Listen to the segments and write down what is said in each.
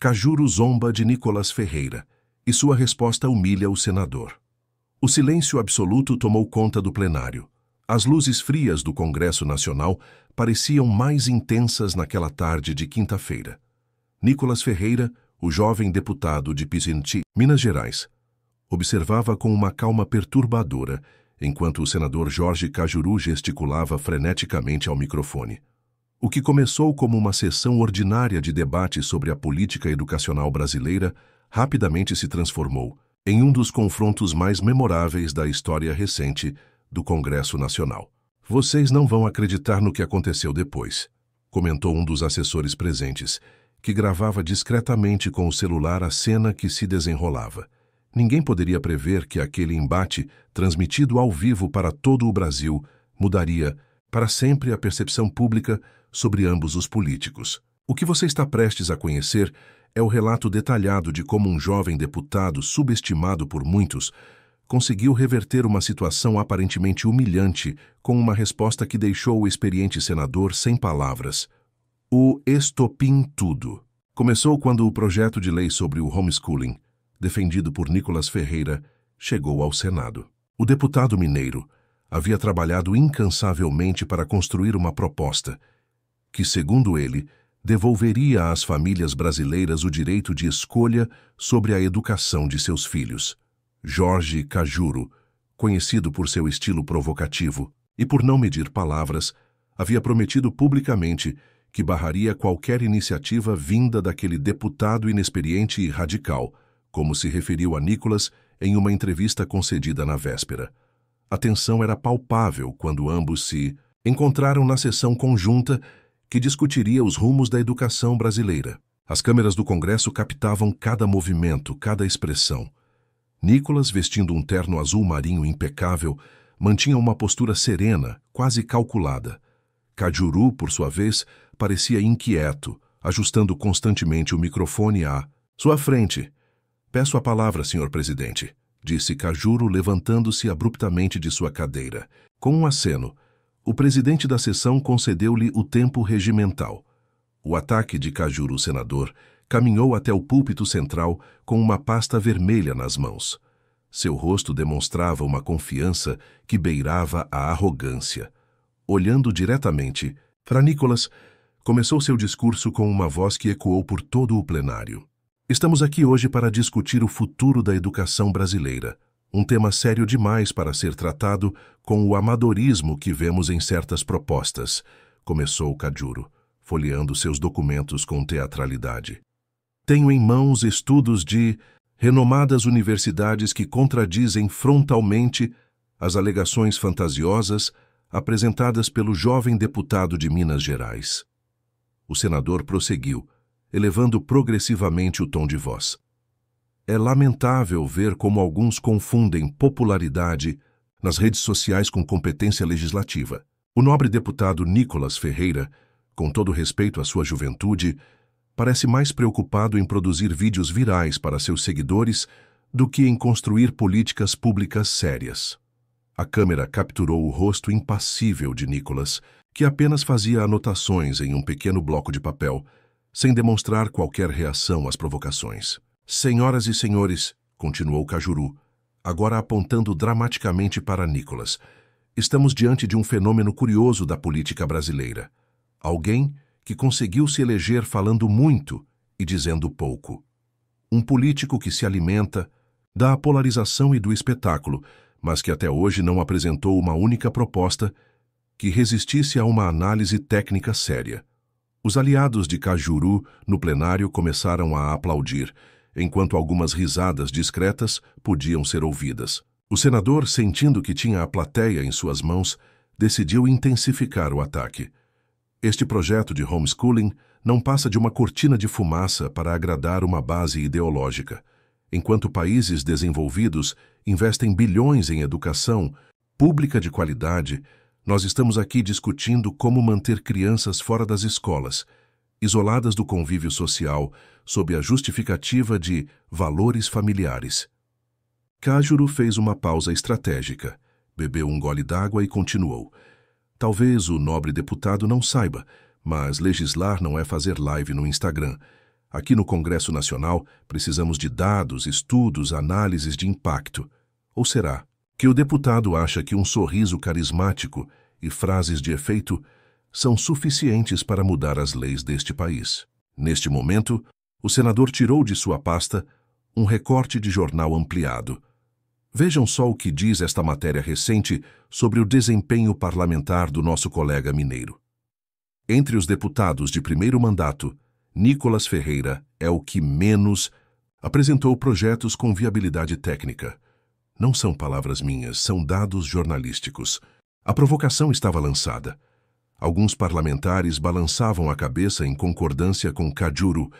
Cajuru zomba de Nicolas Ferreira, e sua resposta humilha o senador. O silêncio absoluto tomou conta do plenário. As luzes frias do Congresso Nacional pareciam mais intensas naquela tarde de quinta-feira. Nicolas Ferreira, o jovem deputado de Pisinti, Minas Gerais, observava com uma calma perturbadora, enquanto o senador Jorge Cajuru gesticulava freneticamente ao microfone. O que começou como uma sessão ordinária de debate sobre a política educacional brasileira rapidamente se transformou em um dos confrontos mais memoráveis da história recente do Congresso Nacional. "Vocês não vão acreditar no que aconteceu depois", comentou um dos assessores presentes, que gravava discretamente com o celular a cena que se desenrolava. Ninguém poderia prever que aquele embate, transmitido ao vivo para todo o Brasil, mudaria para sempre a percepção pública sobre ambos os políticos. O que você está prestes a conhecer é o relato detalhado de como um jovem deputado subestimado por muitos conseguiu reverter uma situação aparentemente humilhante com uma resposta que deixou o experiente senador sem palavras. O estopim tudo começou quando o projeto de lei sobre o homeschooling, defendido por Nicolas Ferreira, chegou ao Senado. O deputado mineiro havia trabalhado incansavelmente para construir uma proposta que, segundo ele, devolveria às famílias brasileiras o direito de escolha sobre a educação de seus filhos. Jorge Cajuru, conhecido por seu estilo provocativo e por não medir palavras, havia prometido publicamente que barraria qualquer iniciativa vinda daquele deputado inexperiente e radical, como se referiu a Nicolas em uma entrevista concedida na véspera. A tensão era palpável quando ambos se encontraram na sessão conjunta que discutiria os rumos da educação brasileira. As câmeras do Congresso captavam cada movimento, cada expressão. Nicolas, vestindo um terno azul marinho impecável, mantinha uma postura serena, quase calculada. Cajuru, por sua vez, parecia inquieto, ajustando constantemente o microfone à sua frente. "Peço a palavra, senhor presidente", disse Cajuru, levantando-se abruptamente de sua cadeira. Com um aceno, o presidente da sessão concedeu-lhe o tempo regimental. O ataque de Cajuru, senador, caminhou até o púlpito central com uma pasta vermelha nas mãos. Seu rosto demonstrava uma confiança que beirava a arrogância. Olhando diretamente para Nicolas, começou seu discurso com uma voz que ecoou por todo o plenário. "Estamos aqui hoje para discutir o futuro da educação brasileira, um tema sério demais para ser tratado com o amadorismo que vemos em certas propostas", começou Cajuru, folheando seus documentos com teatralidade. "Tenho em mãos estudos de renomadas universidades que contradizem frontalmente as alegações fantasiosas apresentadas pelo jovem deputado de Minas Gerais." O senador prosseguiu, elevando progressivamente o tom de voz. "É lamentável ver como alguns confundem popularidade nas redes sociais com competência legislativa. O nobre deputado Nicolas Ferreira, com todo respeito à sua juventude, parece mais preocupado em produzir vídeos virais para seus seguidores do que em construir políticas públicas sérias." A câmera capturou o rosto impassível de Nicolas, que apenas fazia anotações em um pequeno bloco de papel, sem demonstrar qualquer reação às provocações. "Senhoras e senhores", continuou Cajuru, agora apontando dramaticamente para Nicolas, "estamos diante de um fenômeno curioso da política brasileira. Alguém que conseguiu se eleger falando muito e dizendo pouco. Um político que se alimenta da polarização e do espetáculo, mas que até hoje não apresentou uma única proposta que resistisse a uma análise técnica séria." Os aliados de Cajuru no plenário começaram a aplaudir, enquanto algumas risadas discretas podiam ser ouvidas. O senador, sentindo que tinha a plateia em suas mãos, decidiu intensificar o ataque. Este projeto de homeschooling não passa de uma cortina de fumaça para agradar uma base ideológica. Enquanto países desenvolvidos investem bilhões em educação pública de qualidade, nós estamos aqui discutindo como manter crianças fora das escolas, isoladas do convívio social, sob a justificativa de valores familiares. Cajuru fez uma pausa estratégica, bebeu um gole d'água e continuou. "Talvez o nobre deputado não saiba, mas legislar não é fazer live no Instagram. Aqui no Congresso Nacional, precisamos de dados, estudos, análises de impacto. Ou será que o deputado acha que um sorriso carismático e frases de efeito são suficientes para mudar as leis deste país? Neste momento, o senador tirou de sua pasta um recorte de jornal ampliado. Vejam só o que diz esta matéria recente sobre o desempenho parlamentar do nosso colega mineiro. Entre os deputados de primeiro mandato, Nicolas Ferreira é o que menos apresentou projetos com viabilidade técnica. Não são palavras minhas, são dados jornalísticos. A provocação estava lançada. Alguns parlamentares balançavam a cabeça em concordância com Cajuru,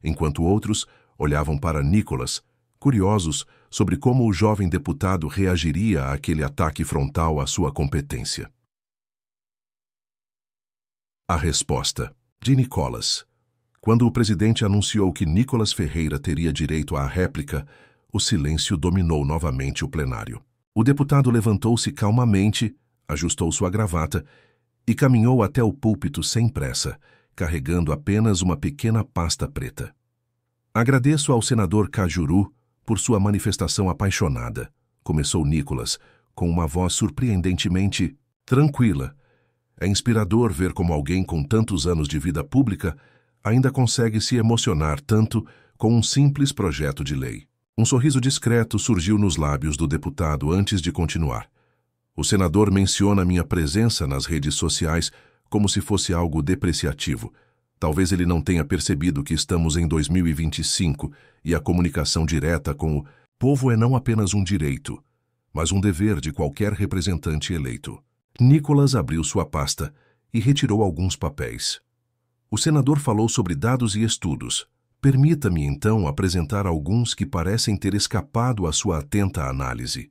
enquanto outros olhavam para Nicolas, curiosos sobre como o jovem deputado reagiria àquele ataque frontal à sua competência. A resposta de Nicolas. Quando o presidente anunciou que Nicolas Ferreira teria direito à réplica, o silêncio dominou novamente o plenário. O deputado levantou-se calmamente, ajustou sua gravata e caminhou até o púlpito sem pressa, carregando apenas uma pequena pasta preta. Agradeço ao senador Cajuru por sua manifestação apaixonada, começou Nicolas, com uma voz surpreendentemente tranquila. É inspirador ver como alguém com tantos anos de vida pública ainda consegue se emocionar tanto com um simples projeto de lei. Um sorriso discreto surgiu nos lábios do deputado antes de continuar. O senador menciona minha presença nas redes sociais como se fosse algo depreciativo. Talvez ele não tenha percebido que estamos em 2025 e a comunicação direta com o povo é não apenas um direito, mas um dever de qualquer representante eleito. Nicolas abriu sua pasta e retirou alguns papéis. O senador falou sobre dados e estudos. Permita-me, então, apresentar alguns que parecem ter escapado à sua atenta análise.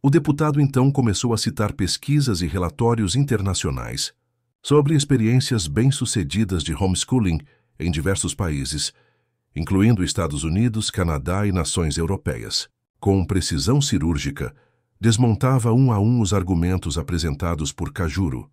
O deputado, então, começou a citar pesquisas e relatórios internacionais sobre experiências bem-sucedidas de homeschooling em diversos países, incluindo Estados Unidos, Canadá e nações europeias. Com precisão cirúrgica, desmontava um a um os argumentos apresentados por Cajuru.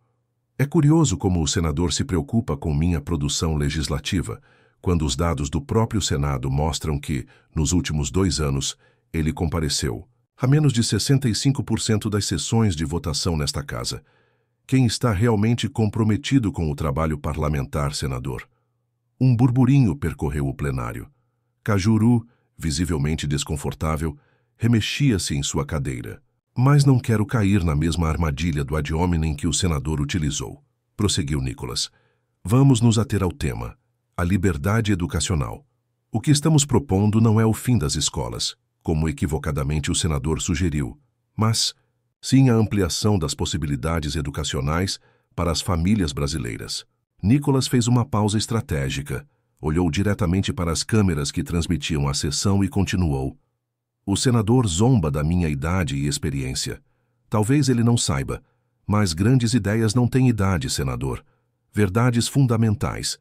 É curioso como o senador se preocupa com minha produção legislativa, quando os dados do próprio Senado mostram que, nos últimos 2 anos, ele compareceu a menos de 65% das sessões de votação nesta casa. Quem está realmente comprometido com o trabalho parlamentar, senador? Um burburinho percorreu o plenário. Cajuru, visivelmente desconfortável, remexia-se em sua cadeira. Mas não quero cair na mesma armadilha do ad hominem que o senador utilizou, prosseguiu Nicolas. Vamos nos ater ao tema, a liberdade educacional. O que estamos propondo não é o fim das escolas, como equivocadamente o senador sugeriu, mas sim a ampliação das possibilidades educacionais para as famílias brasileiras. Nicolas fez uma pausa estratégica, olhou diretamente para as câmeras que transmitiam a sessão e continuou. O senador zomba da minha idade e experiência. Talvez ele não saiba, mas grandes ideias não têm idade, senador. Verdades fundamentais.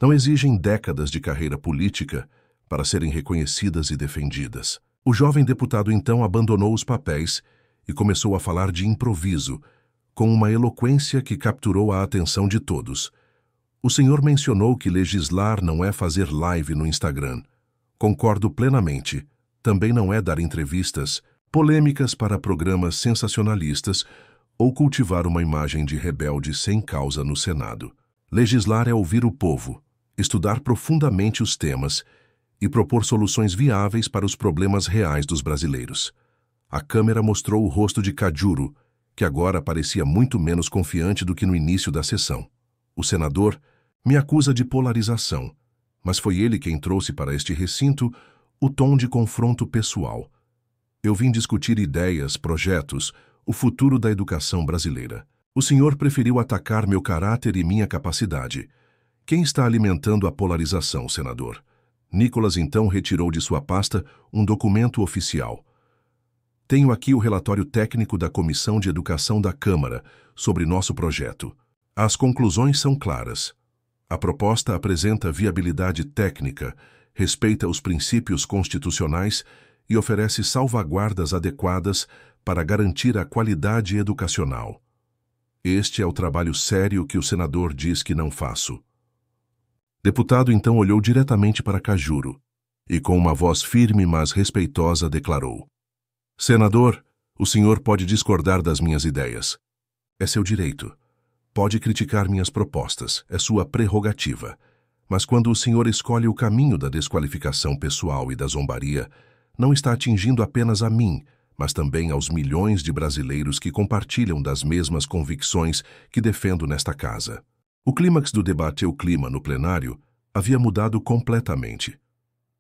Não exigem décadas de carreira política para serem reconhecidas e defendidas. O jovem deputado então abandonou os papéis e começou a falar de improviso, com uma eloquência que capturou a atenção de todos. O senhor mencionou que legislar não é fazer live no Instagram. Concordo plenamente. Também não é dar entrevistas polêmicas para programas sensacionalistas ou cultivar uma imagem de rebelde sem causa no Senado. Legislar é ouvir o povo, estudar profundamente os temas e propor soluções viáveis para os problemas reais dos brasileiros. A câmera mostrou o rosto de Cajuru, que agora parecia muito menos confiante do que no início da sessão. O senador me acusa de polarização, mas foi ele quem trouxe para este recinto o tom de confronto pessoal. Eu vim discutir ideias, projetos, o futuro da educação brasileira. O senhor preferiu atacar meu caráter e minha capacidade. Quem está alimentando a polarização, senador? Nicolas então retirou de sua pasta um documento oficial. Tenho aqui o relatório técnico da Comissão de Educação da Câmara sobre nosso projeto. As conclusões são claras. A proposta apresenta viabilidade técnica, respeita os princípios constitucionais e oferece salvaguardas adequadas para garantir a qualidade educacional. Este é o trabalho sério que o senador diz que não faço. Deputado então olhou diretamente para Cajuru e, com uma voz firme mas respeitosa, declarou: Senador, o senhor pode discordar das minhas ideias. É seu direito. Pode criticar minhas propostas, é sua prerrogativa. Mas quando o senhor escolhe o caminho da desqualificação pessoal e da zombaria, não está atingindo apenas a mim, mas também aos milhões de brasileiros que compartilham das mesmas convicções que defendo nesta casa. O clímax do debate "O Clima" no plenário havia mudado completamente.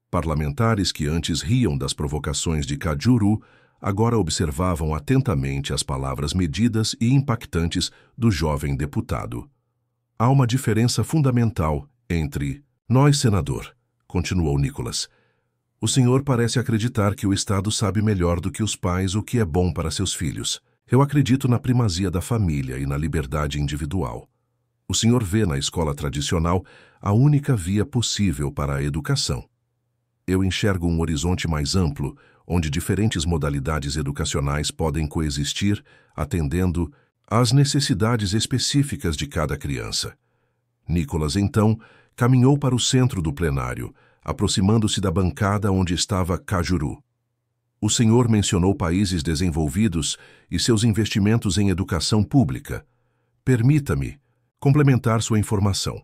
Parlamentares que antes riam das provocações de Cajuru agora observavam atentamente as palavras medidas e impactantes do jovem deputado. Há uma diferença fundamental entre nós, senador, continuou Nicolas. O senhor parece acreditar que o Estado sabe melhor do que os pais o que é bom para seus filhos. Eu acredito na primazia da família e na liberdade individual. O senhor vê na escola tradicional a única via possível para a educação. Eu enxergo um horizonte mais amplo, onde diferentes modalidades educacionais podem coexistir, atendendo às necessidades específicas de cada criança. Nicolas, então, caminhou para o centro do plenário, aproximando-se da bancada onde estava Cajuru. O senhor mencionou países desenvolvidos e seus investimentos em educação pública. Permita-me complementar sua informação.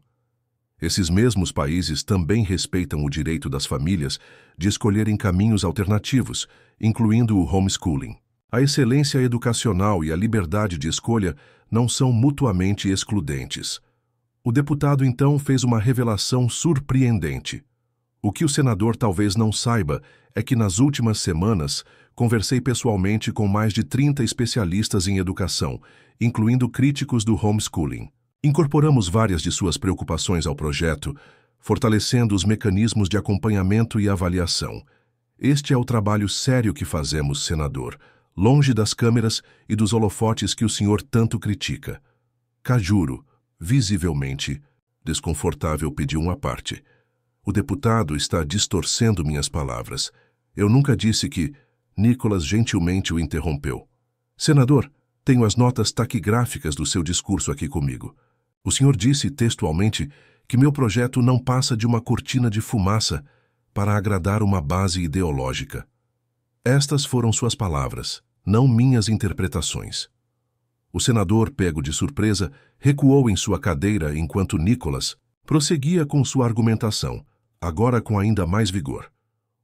Esses mesmos países também respeitam o direito das famílias de escolherem caminhos alternativos, incluindo o homeschooling. A excelência educacional e a liberdade de escolha não são mutuamente excludentes. O deputado, então, fez uma revelação surpreendente. O que o senador talvez não saiba é que nas últimas semanas conversei pessoalmente com mais de 30 especialistas em educação, incluindo críticos do homeschooling. Incorporamos várias de suas preocupações ao projeto, fortalecendo os mecanismos de acompanhamento e avaliação. Este é o trabalho sério que fazemos, senador, longe das câmeras e dos holofotes que o senhor tanto critica. Cajuru, visivelmente desconfortável, pediu uma parte. O deputado está distorcendo minhas palavras. Eu nunca disse que... Nicolas gentilmente o interrompeu. Senador, tenho as notas taquigráficas do seu discurso aqui comigo. O senhor disse textualmente que meu projeto não passa de uma cortina de fumaça para agradar uma base ideológica. Estas foram suas palavras, não minhas interpretações. O senador, pego de surpresa, recuou em sua cadeira enquanto Nicolas prosseguia com sua argumentação, agora com ainda mais vigor.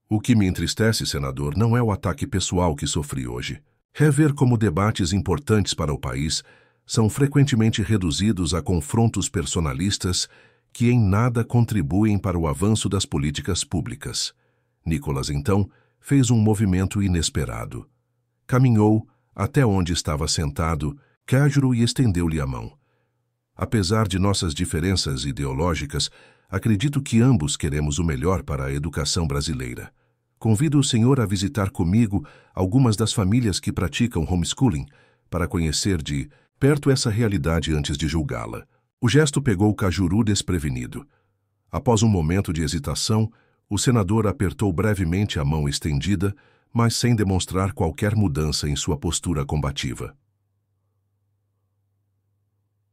O que me entristece, senador, não é o ataque pessoal que sofri hoje. É ver como debates importantes para o país são frequentemente reduzidos a confrontos personalistas que em nada contribuem para o avanço das políticas públicas. Nicolas, então, fez um movimento inesperado. Caminhou até onde estava sentado Cajuru e estendeu-lhe a mão. Apesar de nossas diferenças ideológicas, acredito que ambos queremos o melhor para a educação brasileira. Convido o senhor a visitar comigo algumas das famílias que praticam homeschooling para conhecer de perto essa realidade antes de julgá-la. O gesto pegou Cajuru desprevenido. Após um momento de hesitação, o senador apertou brevemente a mão estendida, mas sem demonstrar qualquer mudança em sua postura combativa.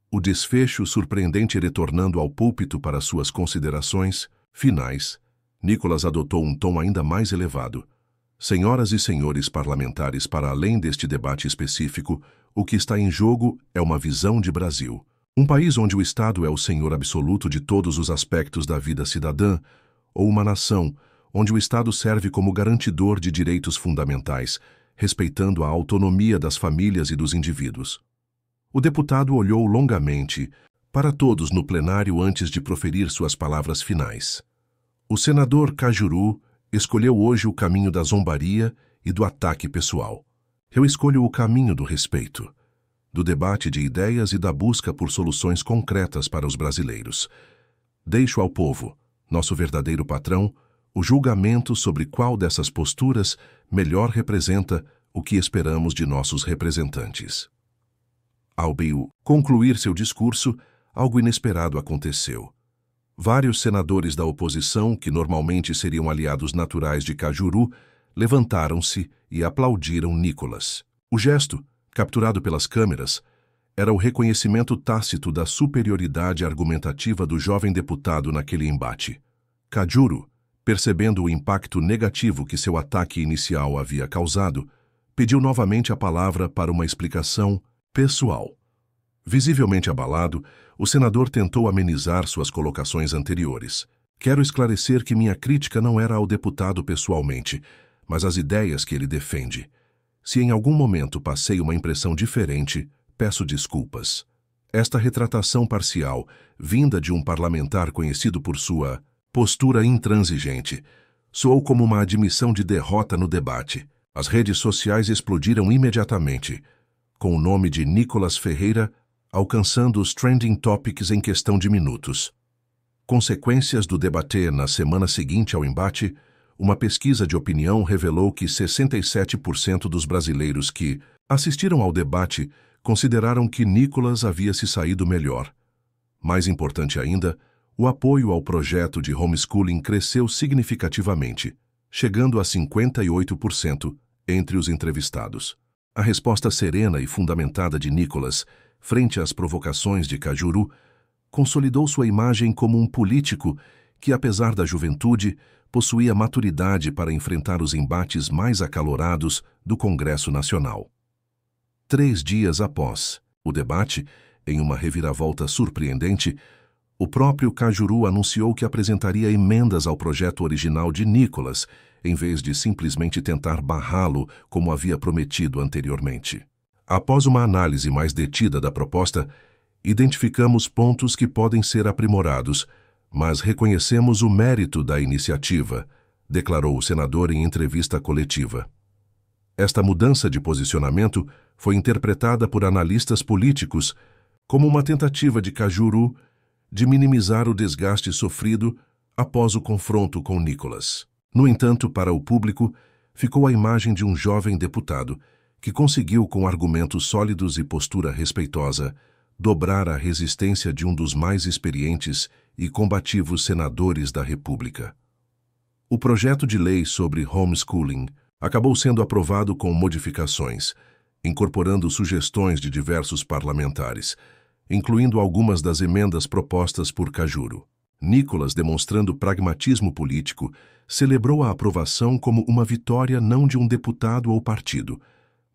O desfecho surpreendente retornando ao púlpito para suas considerações finais, Nicolas adotou um tom ainda mais elevado. Senhoras e senhores parlamentares, para além deste debate específico, o que está em jogo é uma visão de Brasil. Um país onde o Estado é o senhor absoluto de todos os aspectos da vida cidadã, ou uma nação onde o Estado serve como garantidor de direitos fundamentais, respeitando a autonomia das famílias e dos indivíduos. O deputado olhou longamente para todos no plenário antes de proferir suas palavras finais. O senador Cajuru escolheu hoje o caminho da zombaria e do ataque pessoal. Eu escolho o caminho do respeito, do debate de ideias e da busca por soluções concretas para os brasileiros. Deixo ao povo, nosso verdadeiro patrão, o julgamento sobre qual dessas posturas melhor representa o que esperamos de nossos representantes. Ao Bill concluir seu discurso, algo inesperado aconteceu. Vários senadores da oposição, que normalmente seriam aliados naturais de Cajuru, levantaram-se e aplaudiram Nicolas. O gesto, capturado pelas câmeras, era o reconhecimento tácito da superioridade argumentativa do jovem deputado naquele embate. Cajuru, percebendo o impacto negativo que seu ataque inicial havia causado, pediu novamente a palavra para uma explicação pessoal. Visivelmente abalado, o senador tentou amenizar suas colocações anteriores. Quero esclarecer que minha crítica não era ao deputado pessoalmente, mas às ideias que ele defende. Se em algum momento passei uma impressão diferente, peço desculpas. Esta retratação parcial, vinda de um parlamentar conhecido por sua postura intransigente, soou como uma admissão de derrota no debate. As redes sociais explodiram imediatamente, com o nome de Nicolas Ferreira alcançando os trending topics em questão de minutos. Consequências do debate. Na semana seguinte ao embate, uma pesquisa de opinião revelou que 67% dos brasileiros que assistiram ao debate consideraram que Nicolas havia se saído melhor. Mais importante ainda, o apoio ao projeto de homeschooling cresceu significativamente, chegando a 58% entre os entrevistados. A resposta serena e fundamentada de Nicolas, frente às provocações de Cajuru, consolidou sua imagem como um político que, apesar da juventude, possuía maturidade para enfrentar os embates mais acalorados do Congresso Nacional. 3 dias após o debate, em uma reviravolta surpreendente, o próprio Cajuru anunciou que apresentaria emendas ao projeto original de Nicolas, em vez de simplesmente tentar barrá-lo como havia prometido anteriormente. Após uma análise mais detida da proposta, identificamos pontos que podem ser aprimorados, mas reconhecemos o mérito da iniciativa, declarou o senador em entrevista coletiva. Esta mudança de posicionamento foi interpretada por analistas políticos como uma tentativa de Cajuru de minimizar o desgaste sofrido após o confronto com Nicolas. No entanto, para o público, ficou a imagem de um jovem deputado que conseguiu, com argumentos sólidos e postura respeitosa, dobrar a resistência de um dos mais experientes e combativos senadores da República. O projeto de lei sobre homeschooling acabou sendo aprovado com modificações, incorporando sugestões de diversos parlamentares, incluindo algumas das emendas propostas por Cajuru. Nicolas, demonstrando pragmatismo político, celebrou a aprovação como uma vitória não de um deputado ou partido,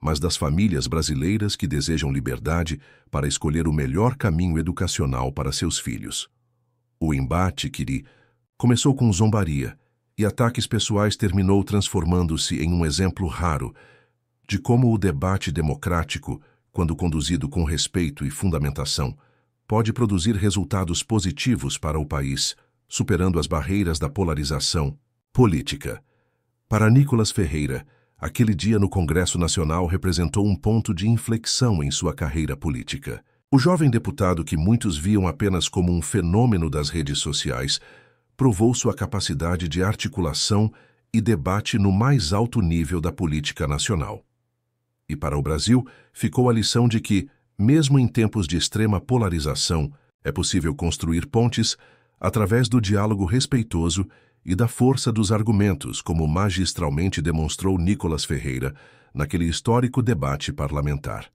mas das famílias brasileiras que desejam liberdade para escolher o melhor caminho educacional para seus filhos. O embate, Kiri, começou com zombaria e ataques pessoais terminou transformando-se em um exemplo raro de como o debate democrático, quando conduzido com respeito e fundamentação, pode produzir resultados positivos para o país, superando as barreiras da polarização política. Para Nicolas Ferreira, aquele dia no Congresso Nacional representou um ponto de inflexão em sua carreira política. O jovem deputado, que muitos viam apenas como um fenômeno das redes sociais, provou sua capacidade de articulação e debate no mais alto nível da política nacional. E para o Brasil, ficou a lição de que, mesmo em tempos de extrema polarização, é possível construir pontes através do diálogo respeitoso e da força dos argumentos, como magistralmente demonstrou Nicolas Ferreira naquele histórico debate parlamentar.